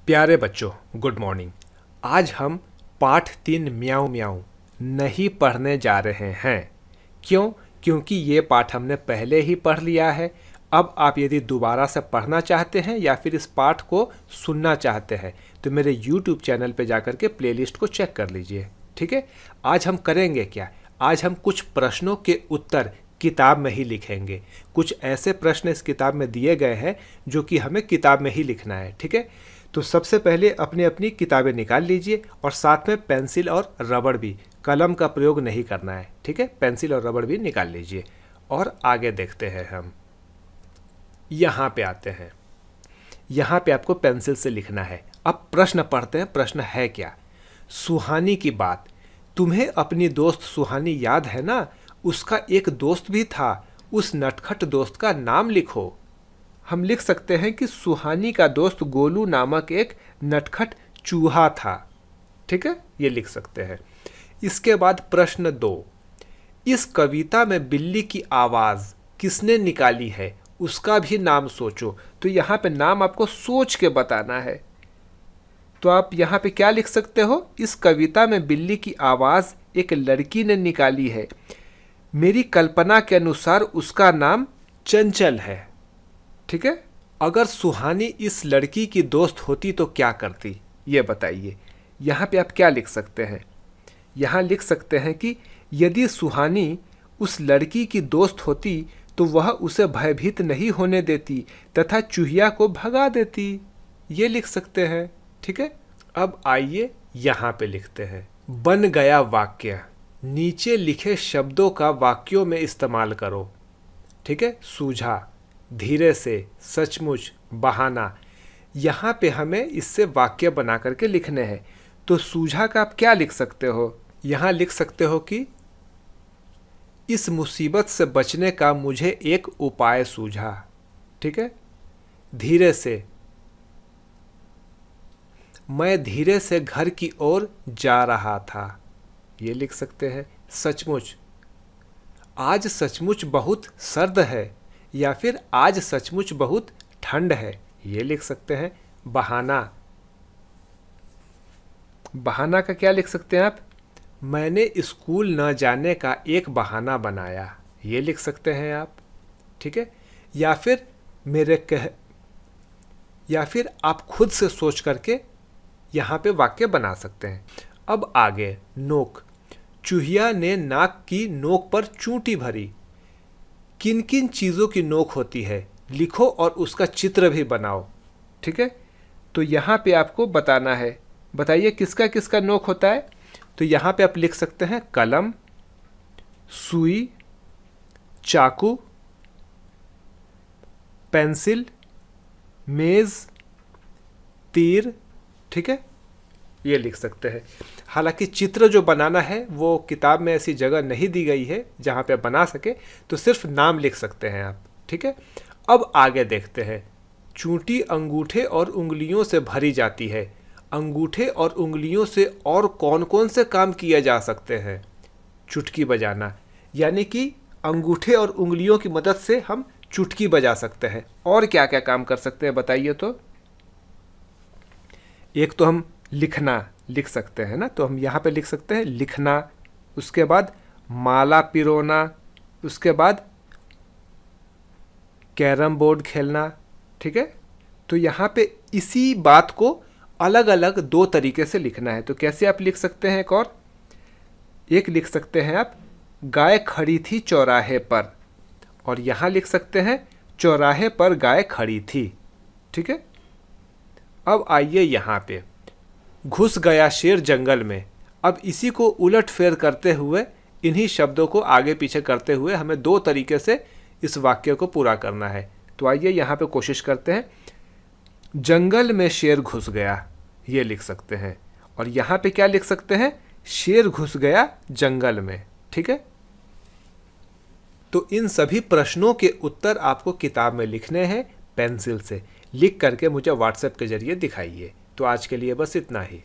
प्यारे बच्चों, good morning. आज हम पाठ 3 म्याऊं म्याऊं नहीं पढ़ने जा रहे हैं। क्यों? क्योंकि ये पाठ हमने पहले ही पढ़ लिया है। अब आप यदि दोबारा से पढ़ना चाहते हैं या फिर इस पाठ को सुनना चाहते हैं तो मेरे YouTube चैनल पे जाकर के प्लेलिस्ट को चेक कर लीजिए। ठीक है, आज हम करेंगे क्या? आज हम कुछ प्रश्नों के उत्तर किताब में ही लिखेंगे। कुछ ऐसे प्रश्न इस किताब में दिए गए हैं जो कि हमें किताब में ही लिखना है। ठीक है, तो सबसे पहले अपनी अपनी किताबें निकाल लीजिए और साथ में पेंसिल और रबड़ भी, कलम का प्रयोग नहीं करना है। ठीक है, पेंसिल और रबड़ भी निकाल लीजिए और आगे देखते हैं। हम यहाँ पे आते हैं। यहाँ पे आपको पेंसिल से लिखना है। अब प्रश्न पढ़ते हैं। प्रश्न है क्या? सुहानी की बात। तुम्हें अपनी दोस्त सुहानी याद है ना? उसका एक दोस्त भी था। उस नटखट दोस्त का नाम लिखो। हम लिख सकते हैं कि सुहानी का दोस्त गोलू नामक एक नटखट चूहा था। ठीक है, ये लिख सकते हैं। इसके बाद प्रश्न 2, इस कविता में बिल्ली की आवाज़ किसने निकाली है? उसका भी नाम सोचो। तो यहाँ पे नाम आपको सोच के बताना है। तो आप यहाँ पे क्या लिख सकते हो? इस कविता में बिल्ली की आवाज़ एक लड़की ने निकाली है। मेरी कल्पना के अनुसार उसका नाम चंचल है। ठीक है, अगर सुहानी इस लड़की की दोस्त होती तो क्या करती, ये बताइए। यहाँ पे आप क्या लिख सकते हैं? यहाँ लिख सकते हैं कि यदि सुहानी उस लड़की की दोस्त होती तो वह उसे भयभीत नहीं होने देती तथा चूहिया को भगा देती। ये लिख सकते हैं। ठीक है, अब आइए यहाँ पे लिखते हैं। बन गया वाक्य। नीचे लिखे शब्दों का वाक्यों में इस्तेमाल करो। ठीक है, सूझा, धीरे से, सचमुच, बहाना। यहाँ पे हमें इससे वाक्य बना करके लिखने हैं। तो सूझा का आप क्या लिख सकते हो? यहाँ लिख सकते हो कि इस मुसीबत से बचने का मुझे एक उपाय सूझा। ठीक है, धीरे से, मैं धीरे से घर की ओर जा रहा था। ये लिख सकते हैं। सचमुच, आज सचमुच बहुत सर्द है या फिर आज सचमुच बहुत ठंड है। ये लिख सकते हैं। बहाना, बहाना का क्या लिख सकते हैं आप? मैंने स्कूल न जाने का एक बहाना बनाया। ये लिख सकते हैं आप। ठीक है, या फिर आप खुद से सोच करके यहाँ पे वाक्य बना सकते हैं। अब आगे, नोक। चूहिया ने नाक की नोक पर चूंटी भरी। किन किन चीज़ों की नोक होती है लिखो और उसका चित्र भी बनाओ। ठीक है, तो यहाँ पे आपको बताना है। बताइए किसका किसका नोक होता है? तो यहाँ पे आप लिख सकते हैं कलम, सुई, चाकू, पेंसिल, मेज़, तीर। ठीक है, ये लिख सकते हैं। हालांकि चित्र जो बनाना है वो किताब में ऐसी जगह नहीं दी गई है जहाँ पे बना सके, तो सिर्फ नाम लिख सकते हैं आप। ठीक है, अब आगे देखते हैं। चूंटी अंगूठे और उंगलियों से भरी जाती है। अंगूठे और उंगलियों से और कौन कौन से काम किए जा सकते हैं? चुटकी बजाना, यानी कि अंगूठे और उंगलियों की मदद से हम चुटकी बजा सकते हैं। और क्या क्या काम कर सकते हैं बताइए तो? एक तो हम लिखना लिख सकते हैं ना, तो हम यहाँ पे लिख सकते हैं लिखना। उसके बाद माला पिरोना। उसके बाद कैरम बोर्ड खेलना। ठीक है, तो यहाँ पे इसी बात को अलग अलग 2 तरीके से लिखना है। तो कैसे आप लिख सकते हैं? एक लिख सकते हैं आप, गाय खड़ी थी चौराहे पर, और यहाँ लिख सकते हैं चौराहे पर गाय खड़ी थी। ठीक है, अब आइए यहाँ पे, घुस गया शेर जंगल में। अब इसी को उलट फेर करते हुए, इन्हीं शब्दों को आगे पीछे करते हुए हमें 2 तरीके से इस वाक्य को पूरा करना है। तो आइए यहाँ पे कोशिश करते हैं। जंगल में शेर घुस गया, ये लिख सकते हैं। और यहाँ पे क्या लिख सकते हैं? शेर घुस गया जंगल में। ठीक है, तो इन सभी प्रश्नों के उत्तर आपको किताब में लिखने हैं पेंसिल से। लिख करके मुझे व्हाट्सएप के जरिए दिखाइए। तो आज के लिए बस इतना ही।